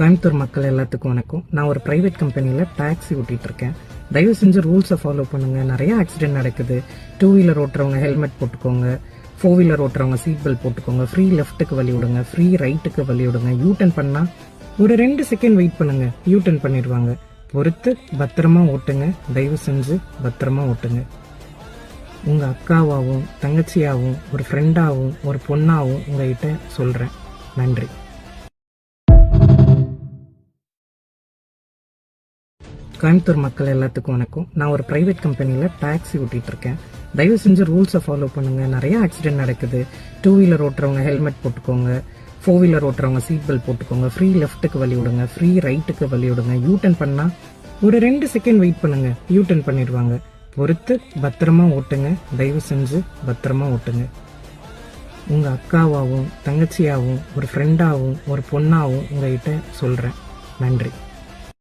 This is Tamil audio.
கோயம்புத்தூர் மக்கள் எல்லாத்துக்கும் வணக்கம். நான் ஒரு பிரைவேட் கம்பெனியில் டாக்ஸி ஓட்டிகிட்டு இருக்கேன். தயவு செஞ்சு ரூல்ஸை ஃபாலோ பண்ணுங்கள். நிறைய ஆக்சிடென்ட் நடக்குது. 2 வீலர் ஓட்டுறவங்க ஹெல்மெட் போட்டுக்கோங்க, 4 வீலர் ஓட்டுறவங்க சீட் பெல்ட் போட்டுக்கோங்க, ஃப்ரீ லெஃப்ட்டுக்கு வழி விடுங்க, ஃப்ரீ ரைட்டுக்கு வழி விடுங்க. யூட்டர்ன் பண்ணால் ஒரு 2 செகண்ட் வெயிட் பண்ணுங்க, யூட்டர்ன் பண்ணிடுவாங்க. பொறுத்து பத்திரமா ஓட்டுங்க. தயவு செஞ்சு பத்திரமா ஓட்டுங்க. உங்கள் அக்காவாகவும் தங்கச்சியாகவும் ஒரு ஃப்ரெண்டாகவும் ஒரு பொண்ணாகவும் உங்ககிட்ட சொல்கிறேன். நன்றி. கோயம்புத்தூர் மக்கள் எல்லாத்துக்கும் வணக்கம். நான் ஒரு பிரைவேட் கம்பெனியில் டாக்ஸி ஓட்டிகிட்டு இருக்கேன். தயவு செஞ்சு ரூல்ஸை ஃபாலோ பண்ணுங்கள். நிறைய ஆக்சிடென்ட் நடக்குது. 2 வீலர் ஓட்டுறவங்க ஹெல்மெட் போட்டுக்கோங்க, 4 வீலர் ஓட்டுறவங்க சீட் பெல்ட் போட்டுக்கோங்க, ஃப்ரீ லெஃப்ட்டுக்கு வழி விடுங்க, ஃப்ரீ ரைட்டுக்கு வழி விடுங்க. யூட்டர்ன் பண்ணால் ஒரு 2 செகண்ட் வெயிட் பண்ணுங்க, யூட்டர்ன் பண்ணிடுவாங்க. பொறுத்து பத்திரமா ஓட்டுங்க. தயவு செஞ்சு பத்திரமா ஓட்டுங்க. உங்கள் அக்காவாகவும் தங்கச்சியாகவும் ஒரு ஃப்ரெண்டாகவும் ஒரு பொண்ணாகவும் உங்ககிட்ட சொல்கிறேன். நன்றி.